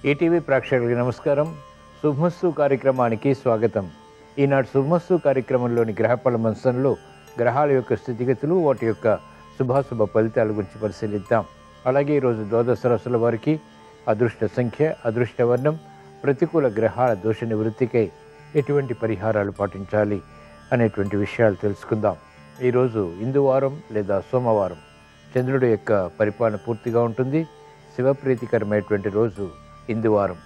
ETV ప్రేక్షకులకి నమస్కారం. శుభమస్తు కార్యక్రమానికి స్వాగతం. ఈనాటి శుభమస్తు కార్యక్రమంలోని గ్రహఫల మంచంలో గ్రహాల యొక్క స్థితిగతులు, వాటి యొక్క శుభాశుభ ఫలితాల గురించి పరిశీలిద్దాం. అలాగే ఈరోజు ద్వాదశ రాశుల వారికి అదృష్ట సంఖ్య, అదృష్ట వర్ణం, ప్రతికూల గ్రహాల దోష నివృత్తికై ఎటువంటి పరిహారాలు పాటించాలి అనేటువంటి విషయాలు తెలుసుకుందాం. ఈరోజు ఇందువారం లేదా సోమవారం, చంద్రుడి యొక్క పరిపాలన పూర్తిగా ఉంటుంది. శివప్రీతికరమైనటువంటి రోజు ఇందువారం.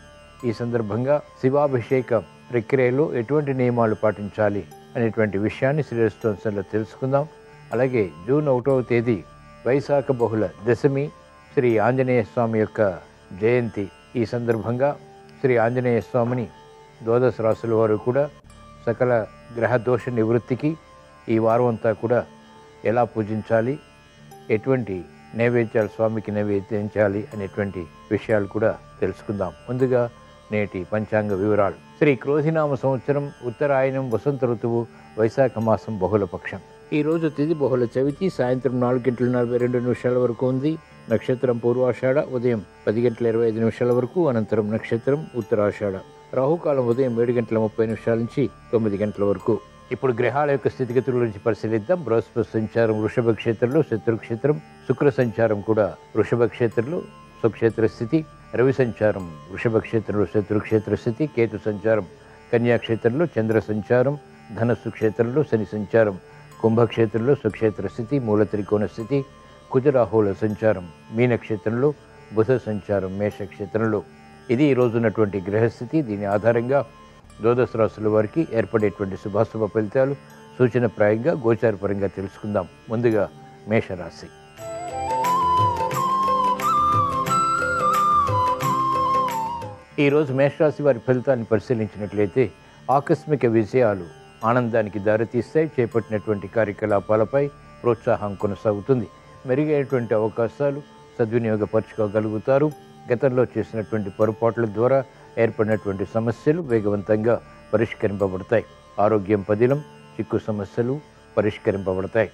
ఈ సందర్భంగా శివాభిషేక ప్రక్రియలో ఎటువంటి నియమాలు పాటించాలి అనేటువంటి విషయాన్ని శ్రీరస్తోంసంలో తెలుసుకుందాం. అలాగే జూన్ 1వ తేదీ వైశాఖ బహుళ దశమి, శ్రీ ఆంజనేయ స్వామి యొక్క జయంతి. ఈ సందర్భంగా శ్రీ ఆంజనేయ స్వామిని ద్వాదశ రాశుల వారు కూడా సకల గ్రహ దోష నివృత్తికి ఈ వారం అంతా కూడా ఎలా పూజించాలి, ఎటువంటి నైవేద్యాలు స్వామికి నైవేద్యించాలి అనేటువంటి విషయాలు కూడా తెలుసుకుందాం. ముందుగా నేటి పంచాంగ వివరాలు. శ్రీ క్రోధినామ సంవత్సరం, ఉత్తరాయణం, వసంత ఋతువు, వైశాఖ మాసం, బహుళపక్షం. ఈరోజు తిథి బహుళ చవితి, సాయంత్రం 4:42 వరకు ఉంది. నక్షత్రం పూర్వాషాఢ, ఉదయం 10:25 వరకు. అనంతరం నక్షత్రం ఉత్తరాషాఢ. రాహుకాలం ఉదయం 7:30 నుంచి 9 వరకు. ఇప్పుడు గ్రహాల యొక్క స్థితిగతుల గురించి పరిశీలిద్దాం. బృహస్పతి సంచారం వృషభ క్షేత్రంలో, శత్రుక్షేత్రం. శుక్ర సంచారం కూడా వృషభ క్షేత్రంలో, స్వక్షేత్ర స్థితి. రవి సంచారం వృషభ క్షేత్రంలో, శత్రుక్షేత్ర స్థితి. కేతు సంచారం కన్యాక్షేత్రంలో, చంద్ర సంచారం ధనస్సు క్షేత్రంలో, శని సంచారం కుంభక్షేత్రంలో, స్వక్షేత్ర స్థితి. మూల త్రికోణ స్థితి. కుజరాహుల సంచారం మీనక్షేత్రంలో, బుధ సంచారం మేషక్షేత్రంలో. ఇది ఈరోజు ఉన్నటువంటి గ్రహస్థితి. దీని ఆధారంగా ద్వాదశ రాశుల వారికి ఏర్పడేటువంటి శుభాశుభ ఫలితాలు సూచనప్రాయంగా గోచారపరంగా తెలుసుకుందాం. ముందుగా మేషరాశి. ఈరోజు మేషరాశి వారి ఫలితాన్ని పరిశీలించినట్లయితే ఆకస్మిక విజయాలు ఆనందానికి దారితీస్తాయి. చేపట్టినటువంటి కార్యకలాపాలపై ప్రోత్సాహం కొనసాగుతుంది. మెరుగైనటువంటి అవకాశాలు సద్వినియోగపరచుకోగలుగుతారు. గతంలో చేసినటువంటి పొరపాట్ల ద్వారా ఏర్పడినటువంటి సమస్యలు వేగవంతంగా పరిష్కరింపబడతాయి. ఆరోగ్యం పదిలం, చిక్కు సమస్యలు పరిష్కరింపబడతాయి.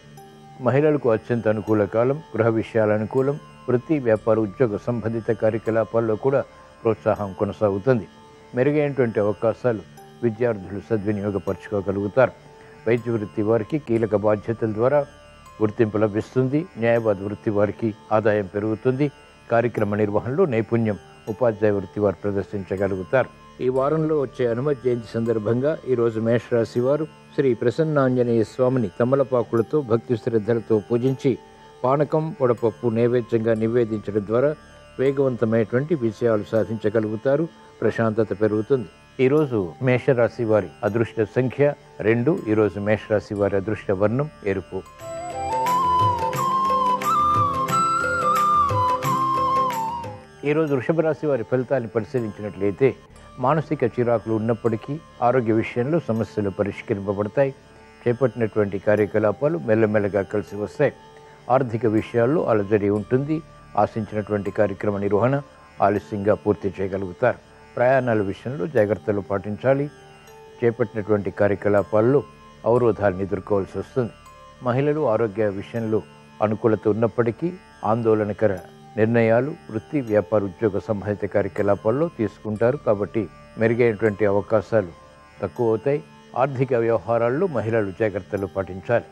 మహిళలకు అత్యంత అనుకూల కాలం. గృహ విషయాల అనుకూలం. వృత్తి, వ్యాపార, ఉద్యోగ సంబంధిత కార్యకలాపాల్లో కూడా ప్రోత్సాహం కొనసాగుతుంది. మెరుగైనటువంటి అవకాశాలు విద్యార్థులు సద్వినియోగపరచుకోగలుగుతారు. వైద్య వృత్తి వారికి కీలక బాధ్యతల ద్వారా గుర్తింపు లభిస్తుంది. న్యాయవాద వృత్తి వారికి ఆదాయం పెరుగుతుంది. కార్యక్రమ నిర్వహణలో నైపుణ్యం ఉపాధ్యాయ వృత్తి వారు ప్రదర్శించగలుగుతారు. ఈ వారంలో వచ్చే హనుమత్ జయంతి సందర్భంగా ఈరోజు మేషరాశి వారు శ్రీ ప్రసన్నాంజనేయ స్వామిని తమలపాకులతో భక్తి శ్రద్ధలతో పూజించి పానకం, వడపప్పు నైవేద్యంగా నివేదించడం ద్వారా వేగవంతమైనటువంటి విజయాలు సాధించగలుగుతారు. ప్రశాంతత పెరుగుతుంది. ఈరోజు మేషరాశి వారి అదృష్ట సంఖ్య 2. ఈరోజు మేషరాశి వారి అదృష్ట వర్ణం ఎరుపు. ఈరోజు వృషభ రాశి వారి ఫలితాన్ని పరిశీలించినట్లయితే మానసిక చిరాకులు ఉన్నప్పటికీ ఆరోగ్య విషయంలో సమస్యలు పరిష్కరింపబడతాయి. చేపట్టినటువంటి కార్యకలాపాలు మెల్లమెల్లగా కలిసి వస్తాయి. ఆర్థిక విషయాల్లో అలజడి ఉంటుంది. ఆశించినటువంటి కార్యక్రమ నిర్వహణ ఆలస్యంగా పూర్తి చేయగలుగుతారు. ప్రయాణాల విషయంలో జాగ్రత్తలు పాటించాలి. చేపట్టినటువంటి కార్యకలాపాల్లో అవరోధాలను ఎదుర్కోవాల్సి వస్తుంది. మహిళలు ఆరోగ్య విషయంలో అనుకూలత ఉన్నప్పటికీ ఆందోళనకర నిర్ణయాలు వృత్తి, వ్యాపార, ఉద్యోగ సంబంధిత కార్యకలాపాల్లో తీసుకుంటారు. కాబట్టి మెరుగైనటువంటి అవకాశాలు తక్కువ అవుతాయి. ఆర్థిక వ్యవహారాల్లో మహిళలు జాగ్రత్తలు పాటించాలి.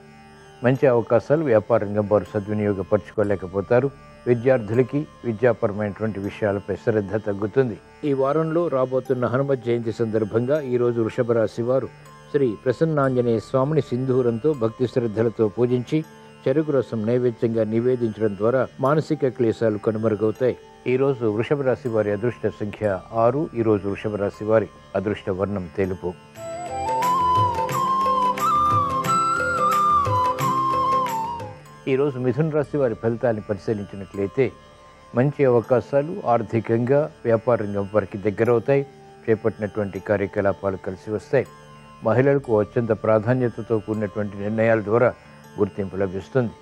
మంచి అవకాశాలు వ్యాపార రంగం వారు సద్వినియోగపరచుకోలేకపోతారు. విద్యార్థులకి విద్యాపరమైనటువంటి విషయాలపై శ్రద్ధ తగ్గుతుంది. ఈ వారంలో రాబోతున్న హనుమత్ జయంతి సందర్భంగా ఈరోజు వృషభ రాశి వారు శ్రీ ప్రసన్నాంజనేయ స్వామిని సింధూరంతో భక్తి శ్రద్ధలతో పూజించి చెరుకు రసం నైవేద్యంగా నివేదించడం ద్వారా మానసిక క్లేశాలు కనుమరుగవుతాయి. ఈరోజు వృషభ రాశి వారి అదృష్ట సంఖ్య 6. ఈరోజు వృషభ రాశి వారి అదృష్ట వర్ణం తెలుపు. ఈరోజు మిథున రాశి వారి ఫలితాన్ని పరిశీలించినట్లయితే మంచి అవకాశాలు ఆర్థికంగా వ్యాపార రంగం వారికి దగ్గరవుతాయి. చేపట్టినటువంటి కార్యకలాపాలు కలిసి వస్తాయి. మహిళలకు అత్యంత ప్రాధాన్యతతో కూడినటువంటి నిర్ణయాల ద్వారా గుర్తింపు లభిస్తుంది.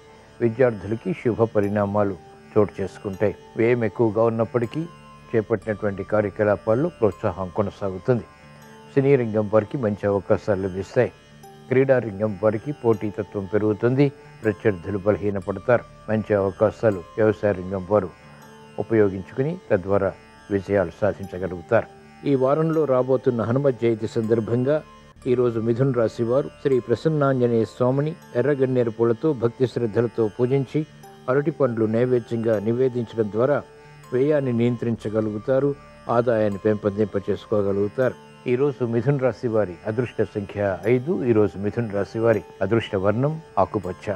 విద్యార్థులకి శుభ పరిణామాలు చోటు చేసుకుంటాయి. వ్యయం ఎక్కువగా ఉన్నప్పటికీ చేపట్టినటువంటి కార్యకలాపాల్లో ప్రోత్సాహం కొనసాగుతుంది. సినీ రంగం వారికి మంచి అవకాశాలు లభిస్తాయి. క్రీడారంగం వారికి పోటీతత్వం పెరుగుతుంది. ప్రత్యర్థులు బలహీనపడతారు. మంచి అవకాశాలు వ్యవసాయ రంగం వారు ఉపయోగించుకుని తద్వారా విజయాలు సాధించగలుగుతారు. ఈ వారంలో రాబోతున్న హనుమత్ జయంతి సందర్భంగా ఈరోజు మిథున రాశి వారు శ్రీ ప్రసన్నాంజనేయ స్వామిని ఎర్రగన్నేరు పూలతో భక్తి శ్రద్ధలతో పూజించి అరటి పండ్లు నైవేద్యంగా నివేదించడం ద్వారా వ్యయాన్ని నియంత్రించగలుగుతారు, ఆదాయాన్ని పెంపొందింప చేసుకోగలుగుతారు. ఈరోజు మిథున రాశి వారి అదృష్ట సంఖ్య 5. ఈరోజు మిథున రాశి వారి అదృష్ట వర్ణం ఆకుపచ్చ.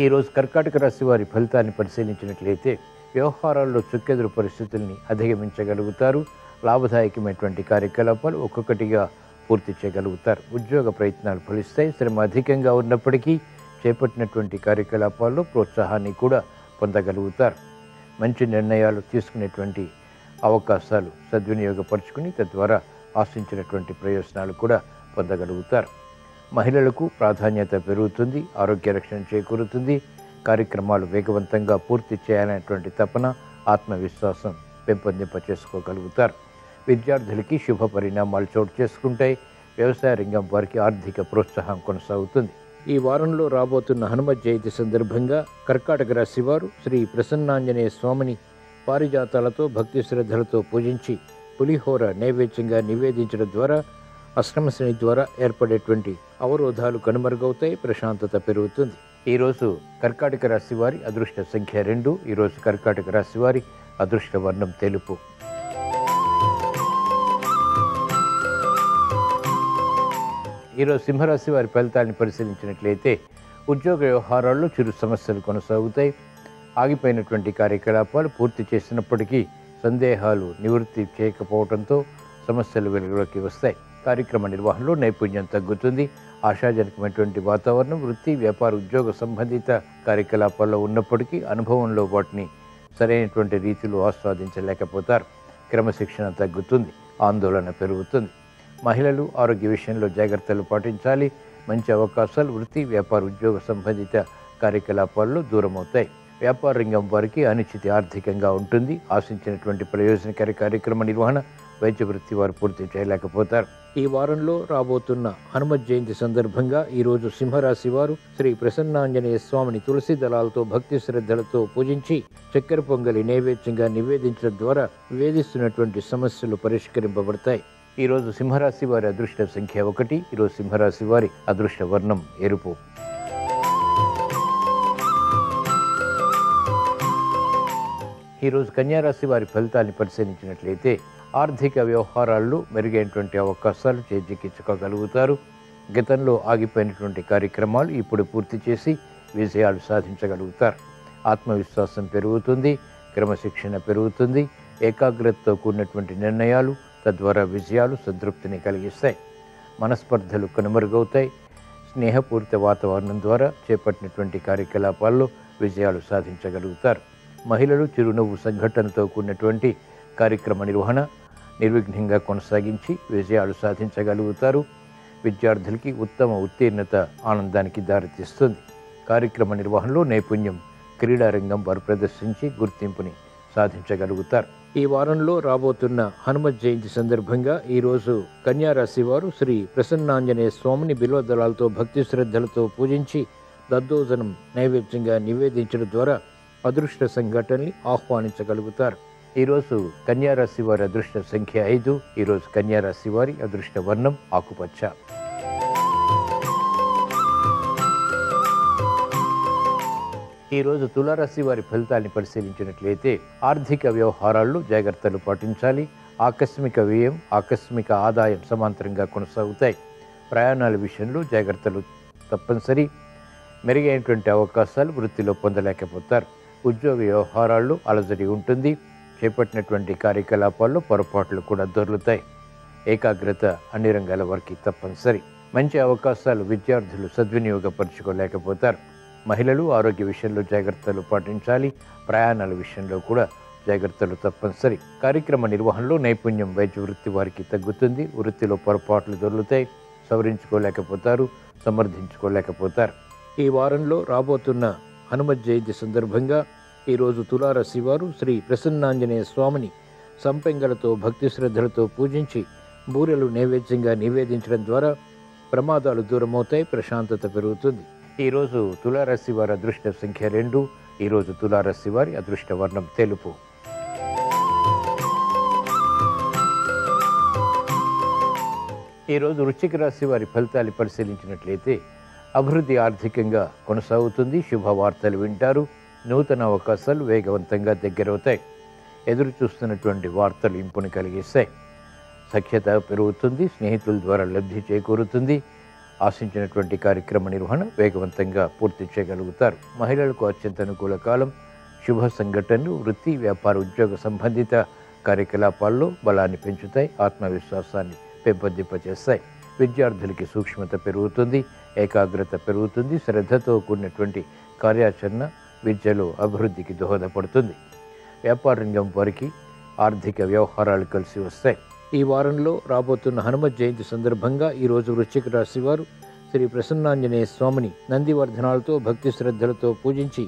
ఈరోజు కర్కాటక రాశి వారి ఫలితాన్ని పరిశీలించినట్లయితే వ్యవహారాల్లో చుక్కెదురు పరిస్థితుల్ని అధిగమించగలుగుతారు. లాభదాయకమైనటువంటి కార్యకలాపాలు ఒక్కొక్కటిగా పూర్తి చేయగలుగుతారు. ఉద్యోగ ప్రయత్నాలు ఫలిస్తాయి. శ్రమ అధికంగా ఉన్నప్పటికీ చేపట్టినటువంటి కార్యకలాపాల్లో ప్రోత్సాహాన్ని కూడా పొందగలుగుతారు. మంచి నిర్ణయాలు తీసుకునేటువంటి అవకాశాలు సద్వినియోగపరుచుకుని తద్వారా ఆశించినటువంటి ప్రయోజనాలు కూడా పొందగలుగుతారు. మహిళలకు ప్రాధాన్యత పెరుగుతుంది, ఆరోగ్య రక్షణ చేకూరుతుంది. కార్యక్రమాలు వేగవంతంగా పూర్తి చేయాలనేటువంటి తపన, ఆత్మవిశ్వాసం పెంపొందింప చేసుకోగలుగుతారు. విద్యార్థులకి శుభ పరిణామాలు చోటు చేసుకుంటాయి. వ్యవసాయ రంగం వారికి ఆర్థిక ప్రోత్సాహం కొనసాగుతుంది. ఈ వారంలో రాబోతున్న హనుమత్ జయంతి సందర్భంగా కర్కాటక రాశి వారు శ్రీ ప్రసన్నాంజనేయ స్వామిని పారిజాతాలతో భక్తి శ్రద్ధలతో పూజించి పులిహోర నైవేద్యంగా నివేదించడం ద్వారా అష్టమశని ద్వారా ఏర్పడేటువంటి అవరోధాలు కనుమరుగవుతాయి, ప్రశాంతత పెరుగుతుంది. ఈరోజు కర్కాటక రాశి వారి అదృష్ట సంఖ్య 2. ఈరోజు కర్కాటక రాశి వారి అదృష్ట వర్ణం తెలుపు. ఈరోజు సింహరాశి వారి ఫలితాన్ని పరిశీలించినట్లయితే ఉద్యోగ వ్యవహారాల్లో చిరు సమస్యలు కొనసాగుతాయి. ఆగిపోయినటువంటి కార్యకలాపాలు పూర్తి చేసినప్పటికీ సందేహాలు నివృత్తి చేయకపోవడంతో సమస్యలు వెలుగులోకి వస్తాయి. కార్యక్రమ నిర్వహణలో నైపుణ్యం తగ్గుతుంది. ఆశాజనకమైనటువంటి వాతావరణం వృత్తి, వ్యాపార, ఉద్యోగ సంబంధిత కార్యకలాపాల్లో ఉన్నప్పటికీ అనుభవంలో వాటిని సరైనటువంటి రీతిలో ఆస్వాదించలేకపోతారు. క్రమశిక్షణ తగ్గుతుంది, ఆందోళన పెరుగుతుంది. మహిళలు ఆరోగ్య విషయంలో జాగ్రత్తలు పాటించాలి. మంచి అవకాశాలు వృత్తి, వ్యాపార, ఉద్యోగ సంబంధిత కార్యకలాపాల్లో దూరమవుతాయి. వ్యాపార రంగం వారికి అనిశ్చితి ఆర్థికంగా ఉంటుంది. ఆశించినటువంటి ప్రయోజనకర కార్యక్రమ నిర్వహణ వైద్య వృత్తి వారు పూర్తి చేయలేకపోతారు. ఈ వారంలో రాబోతున్న హనుమత్ జయంతి సందర్భంగా ఈరోజు సింహరాశి వారు శ్రీ ప్రసన్నాంజనేయ స్వామిని తులసి దళాలతో భక్తి శ్రద్ధలతో పూజించి చక్కెర పొంగలి నైవేద్యంగా నివేదించడం ద్వారా వేధిస్తున్నటువంటి సమస్యలు పరిష్కరింపబడతాయి. ఈరోజు సింహరాశి వారి అదృష్ట సంఖ్య 1. ఈరోజు సింహరాశి వారి అదృష్ట వర్ణం ఎరుపు. ఈరోజు కన్యారాశి వారి ఫలితాన్ని పరిశీలించినట్లయితే ఆర్థిక వ్యవహారాల్లో మెరుగైనటువంటి అవకాశాలు చేజిక్కించుకోగలుగుతారు. గతంలో ఆగిపోయినటువంటి కార్యక్రమాలు ఇప్పుడు పూర్తి చేసి విజయాలు సాధించగలుగుతారు. ఆత్మవిశ్వాసం పెరుగుతుంది, క్రమశిక్షణ పెరుగుతుంది. ఏకాగ్రతతో కూడినటువంటి నిర్ణయాలు తద్వారా విజయాలు సంతృప్తిని కలిగిస్తాయి. మనస్పర్ధలు కనుమరుగవుతాయి. స్నేహపూరిత వాతావరణం ద్వారా చేపట్టినటువంటి కార్యకలాపాల్లో విజయాలు సాధించగలుగుతారు. మహిళలు చిరునవ్వు సంఘటనతో కూడినటువంటి కార్యక్రమ నిర్వహణ నిర్విఘ్నంగా కొనసాగించి విజయాలు సాధించగలుగుతారు. విద్యార్థులకి ఉత్తమ ఉత్తీర్ణత ఆనందానికి దారితీస్తుంది. కార్యక్రమ నిర్వహణలో నైపుణ్యం క్రీడారంగం వారు ప్రదర్శించి గుర్తింపుని సాధించగలుగుతారు. ఈ వారంలో రాబోతున్న హనుమత్ జయంతి సందర్భంగా ఈరోజు కన్యారాశి వారు శ్రీ ప్రసన్నాంజనేయ స్వామిని బిల్వదళాలతో భక్తి శ్రద్ధలతో పూజించి దద్దోజనం నైవేద్యంగా నివేదించడం ద్వారా అదృష్ట సంఘటనని ఆహ్వానించగలుగుతారు. ఈరోజు కన్యారాశి వారి అదృష్ట సంఖ్య 5. ఈరోజు కన్యారాశి వారి అదృష్ట వర్ణం ఆకుపచ్చ. ఈరోజు తులారాశి వారి ఫలితాన్ని పరిశీలించినట్లయితే ఆర్థిక వ్యవహారాల్లో జాగ్రత్తలు పాటించాలి. ఆకస్మిక వ్యయం, ఆకస్మిక ఆదాయం సమాంతరంగా కొనసాగుతాయి. ప్రయాణాల విషయంలో జాగ్రత్తలు తప్పనిసరి. మెరుగైనటువంటి అవకాశాలు వృత్తిలో పొందలేకపోతారు. ఉద్యోగ వ్యవహారాల్లో అలజడి ఉంటుంది. చేపట్టినటువంటి కార్యకలాపాల్లో పొరపాట్లు కూడా దొర్లుతాయి. ఏకాగ్రత అన్ని రంగాల వారికి తప్పనిసరి. మంచి అవకాశాలు విద్యార్థులు సద్వినియోగపరచుకోలేకపోతారు. మహిళలు ఆరోగ్య విషయంలో జాగ్రత్తలు పాటించాలి. ప్రయాణాల విషయంలో కూడా జాగ్రత్తలు తప్పనిసరి. కార్యక్రమ నిర్వహణలో నైపుణ్యం వైద్య వృత్తి వారికి తగ్గుతుంది. వృత్తిలో పొరపాట్లు దొర్లుతాయి. సవరించుకోలేకపోతారు, సమర్థించుకోలేకపోతారు. ఈ వారంలో రాబోతున్న హనుమత్ జయంతి సందర్భంగా ఈరోజు తులారాశి వారు శ్రీ ప్రసన్నాంజనేయ స్వామిని సంపెంగలతో భక్తి శ్రద్ధలతో పూజించి బూరెలు నైవేద్యంగా నివేదించడం ద్వారా ప్రమాదాలు దూరమవుతాయి, ప్రశాంతత పెరుగుతుంది. ఈరోజు తులారాశి వారి అదృష్ట సంఖ్య 2. ఈరోజు తులారాశి వారి అదృష్ట వర్ణం తెలుపు. ఈరోజు వృశ్చిక రాశి వారి ఫలితాలు పరిశీలించినట్లయితే అభివృద్ధి ఆర్థికంగా కొనసాగుతుంది. శుభవార్తలు వింటారు. నూతన అవకాశాలు వేగవంతంగా దగ్గరవుతాయి. ఎదురు చూస్తున్నటువంటి వార్తలు ఇంపుని కలిగిస్తాయి. సఖ్యత పెరుగుతుంది. స్నేహితుల ద్వారా లబ్ధి చేకూరుతుంది. ఆశించినటువంటి కార్యక్రమ నిర్వహణ వేగవంతంగా పూర్తి చేయగలుగుతారు. మహిళలకు అత్యంత అనుకూల కాలం. శుభ సంఘటనలు వృత్తి, వ్యాపార, ఉద్యోగ సంబంధిత కార్యకలాపాల్లో బలాన్ని పెంచుతాయి. ఆత్మవిశ్వాసాన్ని పెంపొందింపచేస్తాయి. విద్యార్థులకి సూక్ష్మత పెరుగుతుంది. ఏకాగ్రత పెరుగుతుంది. శ్రద్ధతో కూడినటువంటి కార్యాచరణ విద్యలో అభివృద్ధికి దోహదపడుతుంది. వ్యాపార రంగం వారికి ఆర్థిక వ్యవహారాలు కలిసి వస్తాయి. ఈ వారంలో రాబోతున్న హనుమత్ జయంతి సందర్భంగా ఈరోజు వృశ్చిక రాశి వారు శ్రీ ప్రసన్నాంజనేయ స్వామిని నందివర్ధనాలతో భక్తి శ్రద్ధలతో పూజించి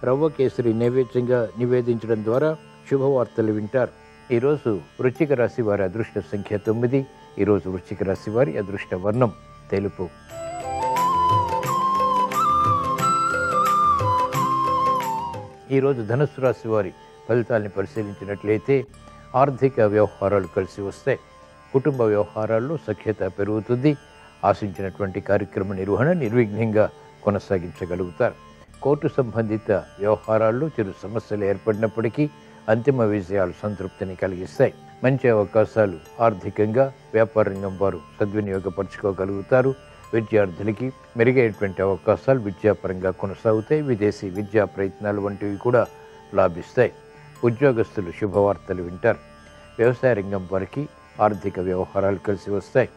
రవ్వ కేసరి నైవేద్యంగా నివేదించడం ద్వారా శుభవార్తలు వింటారు. ఈరోజు వృశ్చిక రాశి వారి అదృష్ట సంఖ్య 9. ఈరోజు వృశ్చిక రాశి వారి అదృష్ట వర్ణం తెలుపు. ఈరోజు ధనుస్సు రాశి వారి ఫలితాన్ని పరిశీలించినట్లయితే ఆర్థిక వ్యవహారాలు కలిసి వస్తాయి. కుటుంబ వ్యవహారాల్లో సఖ్యత పెరుగుతుంది. ఆశించినటువంటి కార్యక్రమ నిర్వహణ నిర్విఘ్నంగా కొనసాగించగలుగుతారు. కోర్టు సంబంధిత వ్యవహారాల్లో చిరు సమస్యలు ఏర్పడినప్పటికీ అంతిమ విజయాలు సంతృప్తిని కలిగిస్తాయి. మంచి అవకాశాలు ఆర్థికంగా వ్యాపార రంగం వారు సద్వినియోగపరచుకోగలుగుతారు. విద్యార్థులకి మెరుగైనటువంటి అవకాశాలు విద్యాపరంగా కొనసాగుతాయి. విదేశీ విద్యా ప్రయత్నాలు వంటివి కూడా లాభిస్తాయి. ఉద్యోగస్తులు శుభవార్తలు వింటారు. వ్యవసాయ రంగం వారికి ఆర్థిక వ్యవహారాలు కలిసి వస్తాయి.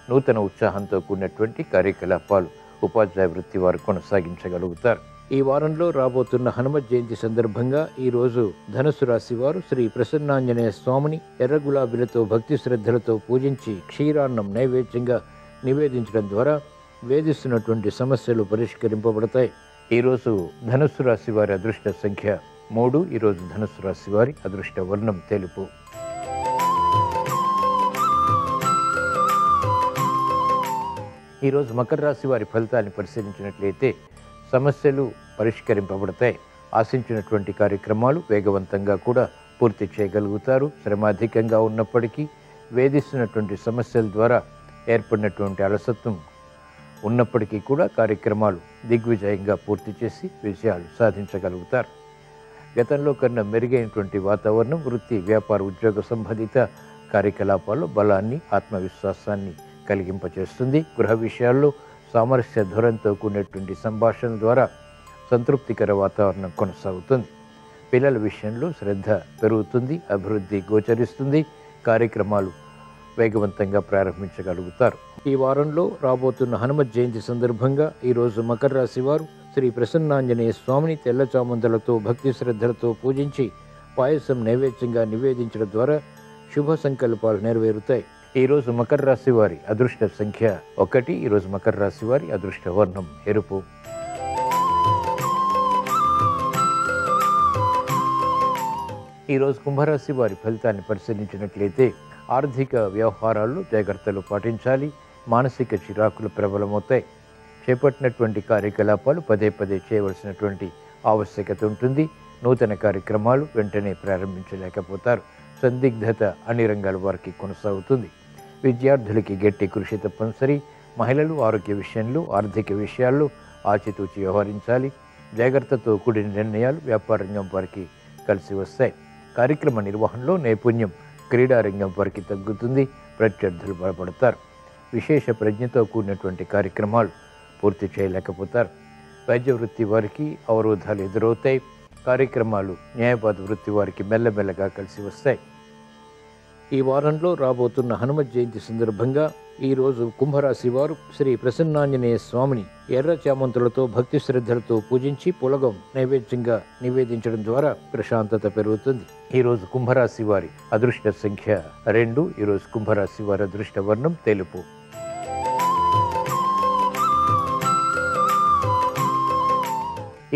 నూతన ఉత్సాహంతో కూడినటువంటి కార్యకలాపాలు ఉపాధ్యాయ వృత్తి వారు కొనసాగించగలుగుతారు. ఈ వారంలో రాబోతున్న హనుమత్ జయంతి సందర్భంగా ఈరోజు ధనుసు రాశి వారు శ్రీ ప్రసన్నాంజనేయ స్వామిని ఎర్ర గులాబీలతో భక్తి శ్రద్ధలతో పూజించి క్షీరాన్నం నైవేద్యంగా నివేదించడం ద్వారా వేధిస్తున్నటువంటి సమస్యలు పరిష్కరింపబడతాయి. ఈరోజు ధనుస్సు రాశి వారి అదృష్ట సంఖ్య 3. ఈరోజు ధనుస్సు రాశి వారి అదృష్ట వర్ణం తెలుపు. ఈరోజు మకర రాశి వారి ఫలితాన్ని పరిశీలించినట్లయితే సమస్యలు పరిష్కరింపబడతాయి. ఆశించినటువంటి కార్యక్రమాలు వేగవంతంగా కూడా పూర్తి చేయగలుగుతారు. శ్రమ అధికంగా ఉన్నప్పటికీ వేధిస్తున్నటువంటి సమస్యల ద్వారా ఏర్పడినటువంటి అలసత్వం ఉన్నప్పటికీ కూడా కార్యక్రమాలు దిగ్విజయంగా పూర్తి చేసి విజయాలు సాధించగలుగుతారు. గతంలో కన్నా మెరుగైనటువంటి వాతావరణం వృత్తి, వ్యాపార, ఉద్యోగ సంబంధిత కార్యకలాపాల్లో బలాన్ని, ఆత్మవిశ్వాసాన్ని కలిగింపచేస్తుంది. గృహ విషయాల్లో సామరస్య ధోరణితో కూడినటువంటి సంభాషణ ద్వారా సంతృప్తికర వాతావరణం కొనసాగుతుంది. పిల్లల విషయంలో శ్రద్ధ పెరుగుతుంది. అభివృద్ధి గోచరిస్తుంది. కార్యక్రమాలు వేగవంతంగా ప్రారంభించగలుగుతారు. ఈ వారంలో రాబోతున్న హనుమత్ జయంతి సందర్భంగా ఈరోజు మకర రాశి వారు శ్రీ ప్రసన్నాంజనేయ స్వామిని తెల్ల చామంతులతో భక్తి శ్రద్ధలతో పూజించి పాయసం నైవేద్యంగా నివేదించడం ద్వారా శుభ సంకల్పాలు నెరవేరుతాయి. ఈరోజు మకర రాశి వారి అదృష్ట సంఖ్య 1. ఈరోజు మకర రాశి వారి అదృష్ట వర్ణం ఎరుపు. ఈరోజు కుంభరాశి వారి ఫలితాన్ని పరిశీలించినట్లయితే ఆర్థిక వ్యవహారాల్లో జాగ్రత్తలు పాటించాలి. మానసిక చిరాకులు ప్రబలమవుతాయి. చేపట్టినటువంటి కార్యకలాపాలు పదే పదే చేయవలసినటువంటి ఆవశ్యకత ఉంటుంది. నూతన కార్యక్రమాలు వెంటనే ప్రారంభించలేకపోతారు. సందిగ్ధత అన్ని రంగాల వారికి కొనసాగుతుంది. విద్యార్థులకి గట్టి కృషి తప్పనిసరి. మహిళలు ఆరోగ్య విషయంలో, ఆర్థిక విషయాల్లో ఆచితూచి వ్యవహరించాలి. జాగ్రత్తతో కూడిన నిర్ణయాలు వ్యాపార రంగం వారికి కలిసి వస్తాయి. కార్యక్రమ నిర్వహణలో నైపుణ్యం క్రీడా రంగం వారికి తగ్గుతుంది. ప్రత్యర్థులు బలపడతారు. విశేష ప్రజ్ఞతో కూడినటువంటి కార్యక్రమాలు పూర్తి చేయలేకపోతారు. వైద్య వృత్తి వారికి అవరోధాలు ఎదురవుతాయి. కార్యక్రమాలు న్యాయవాద వృత్తి వారికి మెల్లమెల్లగా కలిసి వస్తాయి. ఈ వారంలో రాబోతున్న హనుమత్ జయంతి సందర్భంగా ఈరోజు కుంభరాశి వారు శ్రీ ప్రసన్నాంజనేయ స్వామిని ఎర్ర చామంతులతో భక్తి శ్రద్ధలతో పూజించి పులగం నైవేద్యంగా నివేదించడం ద్వారా ప్రశాంతత పెరుగుతుంది. ఈరోజు కుంభరాశి వారి అదృష్ట సంఖ్య 2. ఈరోజు కుంభరాశి వారి అదృష్ట వర్ణం తెలుపు.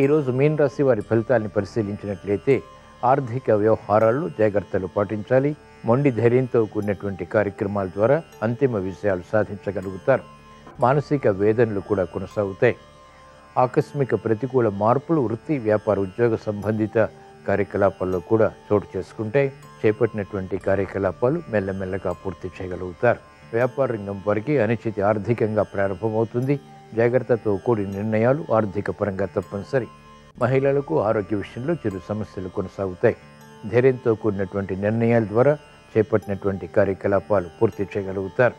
ఈరోజు మీన రాశి వారి ఫలితాన్ని పరిశీలించినట్లయితే ఆర్థిక వ్యవహారాల్లో జాగ్రత్తలు పాటించాలి. మొండి ధైర్యంతో కూడినటువంటి కార్యక్రమాల ద్వారా అంతిమ విజయాలు సాధించగలుగుతారు. మానసిక వేదనలు కూడా కొనసాగుతాయి. ఆకస్మిక ప్రతికూల మార్పులు వృత్తి, వ్యాపార, ఉద్యోగ సంబంధిత కార్యకలాపాల్లో కూడా చోటు చేసుకుంటాయి. చేపట్టినటువంటి కార్యకలాపాలు మెల్లమెల్లగా పూర్తి చేయగలుగుతారు. వ్యాపార రంగం వారికి అనిశ్చితి ఆర్థికంగా ప్రారంభమవుతుంది. జాగ్రత్తతో కూడిన నిర్ణయాలు ఆర్థిక పరంగా తప్పనిసరి. మహిళలకు ఆరోగ్య విషయంలో చిరు సమస్యలు కొనసాగుతాయి. ధైర్యంతో కూడినటువంటి నిర్ణయాల ద్వారా చేపట్టినటువంటి కార్యకలాపాలు పూర్తి చేయగలుగుతారు.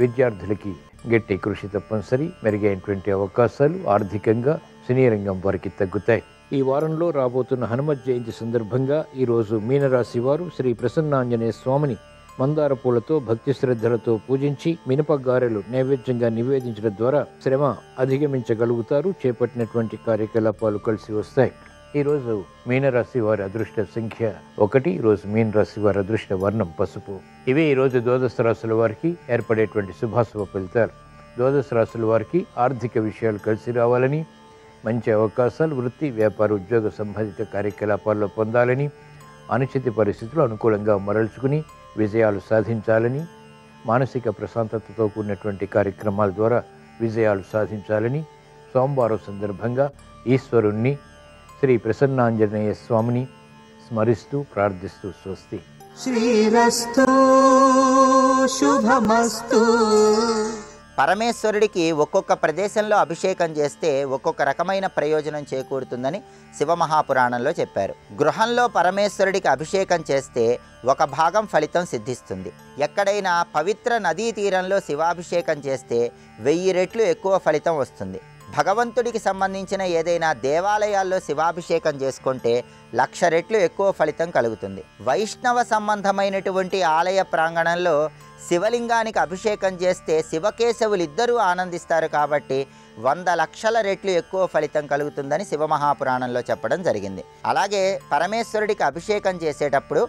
విద్యార్థులకి గట్టి కృషి తప్పనిసరి. మెరుగైనటువంటి అవకాశాలు ఆర్థికంగా సినీ రంగం వారికి తగ్గుతాయి. ఈ వారంలో రాబోతున్న హనుమత్ జయంతి సందర్భంగా ఈరోజు మీనరాశి వారు శ్రీ ప్రసన్నాంజనేయ స్వామిని మందార పూలతో భక్తి శ్రద్ధలతో పూజించి మినపగారెలు నైవేద్యంగా నివేదించడం ద్వారా శ్రమ అధిగమించగలుగుతారు. చేపట్టినటువంటి కార్యకలాపాలు కలిసి వస్తాయి. ఈరోజు మీనరాశి వారి అదృష్ట సంఖ్య 1. ఈరోజు మీనరాశి వారి అదృష్ట వర్ణం పసుపు. ఇవే ఈరోజు ద్వాదశ రాశుల వారికి ఏర్పడేటువంటి శుభాశుభ ఫలితాలు. ద్వాదశ రాశుల వారికి ఆర్థిక విషయాలు కలిసి రావాలని, మంచి అవకాశాలు వృత్తి, వ్యాపార, ఉద్యోగ సంబంధిత కార్యకలాపాల్లో పొందాలని, అనిశ్చిత పరిస్థితులు అనుకూలంగా మరల్చుకుని విజయాలు సాధించాలని, మానసిక ప్రశాంతతతో కూడినటువంటి కార్యక్రమాల ద్వారా విజయాలు సాధించాలని సోమవారం సందర్భంగా ఈశ్వరుణ్ణి శ్రీ ప్రసన్నాంజనేయ స్వామిని స్మరిస్తూ ప్రార్థిస్తూ స్వస్తి. శ్రీరస్తు శుభమస్తు. పరమేశ్వరుడికి ఒక్కొక్క ప్రదేశంలో అభిషేకం చేస్తే ఒక్కొక్క రకమైన ప్రయోజనం చేకూరుతుందని శివమహాపురాణంలో చెప్పారు. గృహంలో పరమేశ్వరుడికి అభిషేకం చేస్తే ఒక భాగం ఫలితం సిద్ధిస్తుంది. ఎక్కడైనా పవిత్ర నదీ తీరంలో శివాభిషేకం చేస్తే 1000 రెట్లు ఎక్కువ ఫలితం వస్తుంది. భగవంతుడికి సంబంధించిన ఏదైనా దేవాలయాల్లో శివాభిషేకం చేసుకుంటే 1,00,000 రెట్లు ఎక్కువ ఫలితం కలుగుతుంది. వైష్ణవ సంబంధమైనటువంటి ఆలయ ప్రాంగణంలో శివలింగానికి అభిషేకం చేస్తే శివకేశవులు ఇద్దరూ ఆనందిస్తారు కాబట్టి 100,00,000 రెట్లు ఎక్కువ ఫలితం కలుగుతుందని శివమహాపురాణంలో చెప్పడం జరిగింది. అలాగే పరమేశ్వరుడికి అభిషేకం చేసేటప్పుడు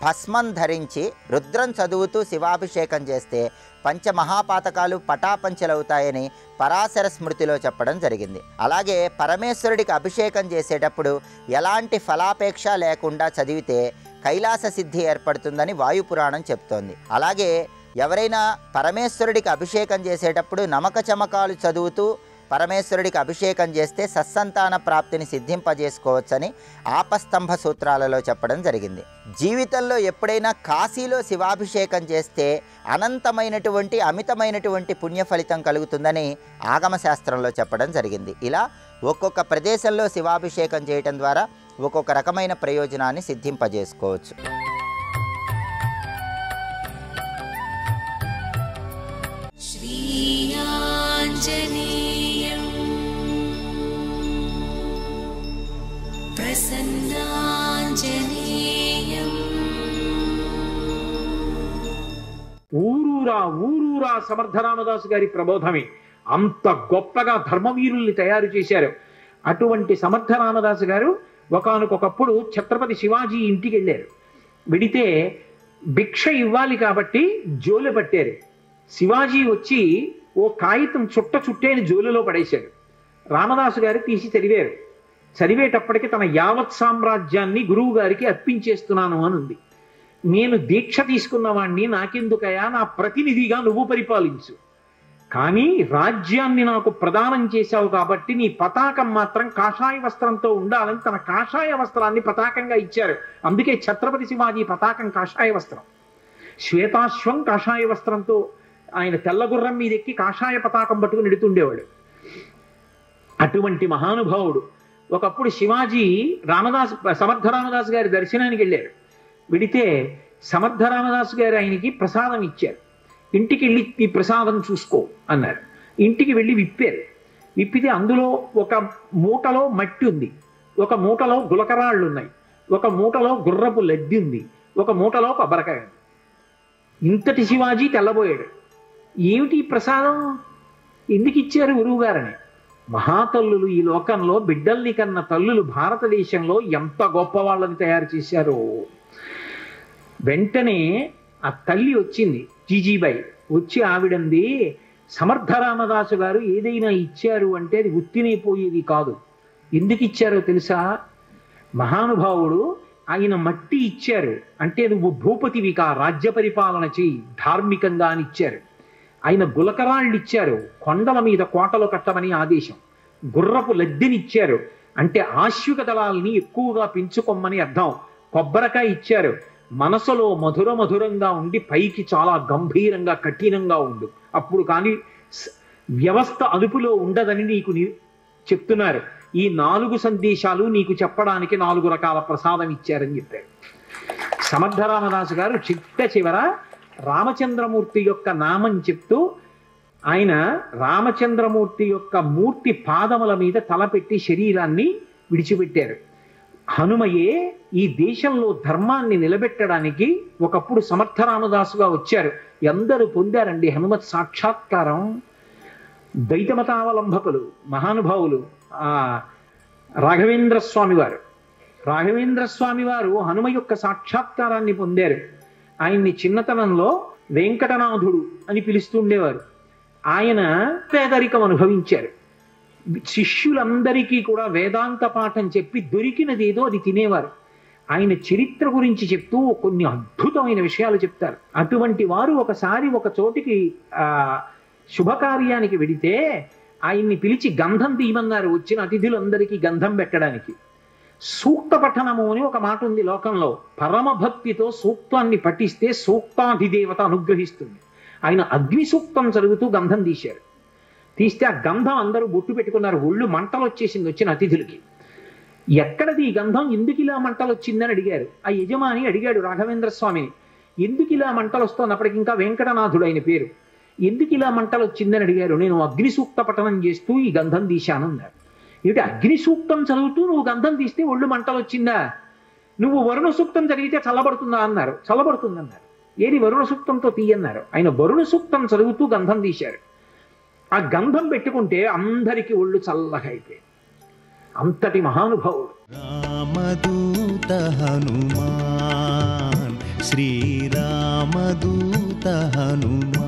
భస్మం ధరించి రుద్రం చదువుతూ శివాభిషేకం చేస్తే పంచమహాపాతకాలు పటాపంచలవుతాయని పరాశర స్మృతిలో చెప్పడం జరిగింది. అలాగే పరమేశ్వరుడికి అభిషేకం చేసేటప్పుడు ఎలాంటి ఫలాపేక్ష లేకుండా చదివితే కైలాస సిద్ధి ఏర్పడుతుందని వాయుపురాణం చెప్తోంది. అలాగే ఎవరైనా పరమేశ్వరుడికి అభిషేకం చేసేటప్పుడు నమక చమకాలు చదువుతూ పరమేశ్వరుడికి అభిషేకం చేస్తే సత్సంతాన ప్రాప్తిని సిద్ధింపజేసుకోవచ్చని ఆపస్తంభ సూత్రాలలో చెప్పడం జరిగింది. జీవితంలో ఎప్పుడైనా కాశీలో శివాభిషేకం చేస్తే అనంతమైనటువంటి అమితమైనటువంటి పుణ్య ఫలితం కలుగుతుందని ఆగమశాస్త్రంలో చెప్పడం జరిగింది. ఇలా ఒక్కొక్క ప్రదేశంలో శివాభిషేకం చేయటం ద్వారా ఒక్కొక్క రకమైన ప్రయోజనాన్ని సిద్ధింపజేసుకోవచ్చు. ఊరూరా సమర్థరామదాసు గారి ప్రబోధమే అంత గొప్పగా ధర్మవీరుల్ని తయారు చేశారు. అటువంటి సమర్థరామదాసు గారు ఒకానొకప్పుడు ఛత్రపతి శివాజీ ఇంటికి వెళ్ళారు. వెడితే భిక్ష ఇవ్వాలి కాబట్టి జోలు పట్టారు. శివాజీ వచ్చి ఓ కాగితం చుట్టేని జోలులో పడేశాడు. రామదాసు గారు తీసి చదివారు. చదివేటప్పటికి తన యావత్ సామ్రాజ్యాన్ని గురువు గారికి అర్పించేస్తున్నాను అని ఉంది. నేను దీక్ష తీసుకున్నవాణ్ణి, నాకెందుకయా, నా ప్రతినిధిగా నువ్వు పరిపాలించు, కానీ రాజ్యాన్ని నాకు ప్రదానం చేశావు కాబట్టి నీ పతాకం మాత్రం కాషాయ వస్త్రంతో ఉండాలని తన కాషాయ వస్త్రాన్ని పతాకంగా ఇచ్చారు. అందుకే ఛత్రపతి శివాజీ పతాకం కాషాయ వస్త్రం. శ్వేతాశ్వం కాషాయ వస్త్రంతో ఆయన తెల్లగుర్రం మీద ఎక్కి కాషాయ పతాకం పట్టుకుని ఎడుతుండేవాడు. అటువంటి మహానుభావుడు. ఒకప్పుడు శివాజీ సమర్థరామదాసు గారి దర్శనానికి వెళ్ళారు. వెడితే సమర్థరామదాసు గారు ఆయనకి ప్రసాదం ఇచ్చారు. ఇంటికి వెళ్ళి ఈ ప్రసాదం చూసుకో అన్నారు. ఇంటికి వెళ్ళి విప్పారు. విప్పితే అందులో ఒక మూటలో మట్టి ఉంది, ఒక మూటలో గులకరాళ్ళు ఉన్నాయి, ఒక మూటలో గుర్రపు లడ్డి ఉంది, ఒక మూటలో కొబ్బరికాయ. ఇంతటి శివాజీ తెల్లబోయాడు. ఏమిటి ప్రసాదం, ఎందుకు ఇచ్చారు గురువు గారని. మహాతల్లులు ఈ లోకంలో బిడ్డల్ని కన్న తల్లులు భారతదేశంలో ఎంత గొప్ప వాళ్ళని తయారు చేశారో. వెంటనే ఆ తల్లి వచ్చింది, జీజీబాయి వచ్చి ఆవిడంది, సమర్థరామదాసు గారు ఏదైనా ఇచ్చారు అంటే అది ఉత్తినైపోయేది కాదు. ఎందుకు ఇచ్చారో తెలుసా? మహానుభావుడు ఆయన మట్టి ఇచ్చారు అంటే నువ్వు భూపతివికా, రాజ్య పరిపాలన చేయి, ధార్మికంగా అని ఇచ్చారు. ఆయన గులకరాళ్ళు ఇచ్చారు, కొండల మీద కోటలు కట్టమని ఆదేశం. గుర్రపు లద్దెనిచ్చారు, అంటే ఆశ్విక దళాలని ఎక్కువగా పెంచుకోమని అర్థం. కొబ్బరికాయ ఇచ్చారు, మనసులో మధుర మధురంగా ఉండి పైకి చాలా గంభీరంగా కఠినంగా ఉండు, అప్పుడు కానీ వ్యవస్థ అదుపులో ఉండదని నీకు చెప్తున్నారు. ఈ 4 సందేశాలు నీకు చెప్పడానికి 4 రకాల ప్రసాదం ఇచ్చారని చెప్పారు. సమర్థ రామదాసు గారు చిట్ట చివర రామచంద్రమూర్తి యొక్క నామం చెప్తూ ఆయన రామచంద్రమూర్తి యొక్క మూర్తి పాదముల మీద తలపెట్టి శరీరాన్ని విడిచిపెట్టారు. హనుమయే ఈ దేశంలో ధర్మాన్ని నిలబెట్టడానికి ఒకప్పుడు సమర్థ రామదాసుగా వచ్చారు. ఎందరూ పొందారండి హనుమత్ సాక్షాత్కారం. ద్వైతమతావలంబకులు మహానుభావులు, రాఘవేంద్ర స్వామి వారు హనుమ యొక్క సాక్షాత్కారాన్ని పొందారు. ఆయన్ని చిన్నతనంలో వెంకటనాథుడు అని పిలుస్తుండేవారు. ఆయన పేదరికం అనుభవించారు. శిష్యులందరికీ కూడా వేదాంత పాఠం చెప్పి దొరికినదేదో అది తినేవారు. ఆయన చరిత్ర గురించి చెప్తూ కొన్ని అద్భుతమైన విషయాలు చెప్తారు. అటువంటి వారు ఒకసారి ఒక చోటికి శుభకార్యానికి వెడితే ఆయన్ని పిలిచి గంధం తీయమన్నారు వచ్చిన అతిథులందరికీ గంధం పెట్టడానికి. సూక్త పఠనము అని ఒక మాట ఉంది లోకంలో. పరమభక్తితో సూక్తాన్ని పఠిస్తే సూక్తాధిదేవత అనుగ్రహిస్తుంది. ఆయన అగ్ని సూక్తం చదువుతూ గంధం తీశారు. తీస్తే ఆ గంధం అందరూ బొట్టు పెట్టుకున్నారు. ఒళ్ళు మంటలు వచ్చేసింది వచ్చిన అతిథులకి. ఎక్కడది ఈ గంధం, ఎందుకు ఇలా మంటలు వచ్చిందని అడిగారు. ఆ యజమాని అడిగాడు రాఘవేంద్ర స్వామిని, ఎందుకు ఇలా మంటలు వస్తుంది? అప్పటికి ఇంకా వెంకటనాథుడు ఆయన పేరు. ఎందుకు ఇలా మంటలు వచ్చిందని అడిగారు. నేను అగ్ని సూక్త పఠనం చేస్తూ ఈ గంధం తీశాను అన్నారు. ఏమిటి అగ్ని సూక్తం చదువుతూ నువ్వు గంధం తీస్తే ఒళ్ళు మంటలు వచ్చిందా? నువ్వు వరుణ సూక్తం చదివితే చల్లబడుతుందా అన్నారు. చల్లబడుతుందన్నారు. ఏది వరుణ సూక్తంతో తీయన్నారు. ఆయన వరుణ సూక్తం చదువుతూ గంధం తీశారు. ఆ గంధం పెట్టుకుంటే అందరికీ ఒళ్ళు చల్లగా అయిపోయింది. అంతటి మహానుభావుడు. రామదూత హనుమాన్, శ్రీరామదూత హనుమాన్.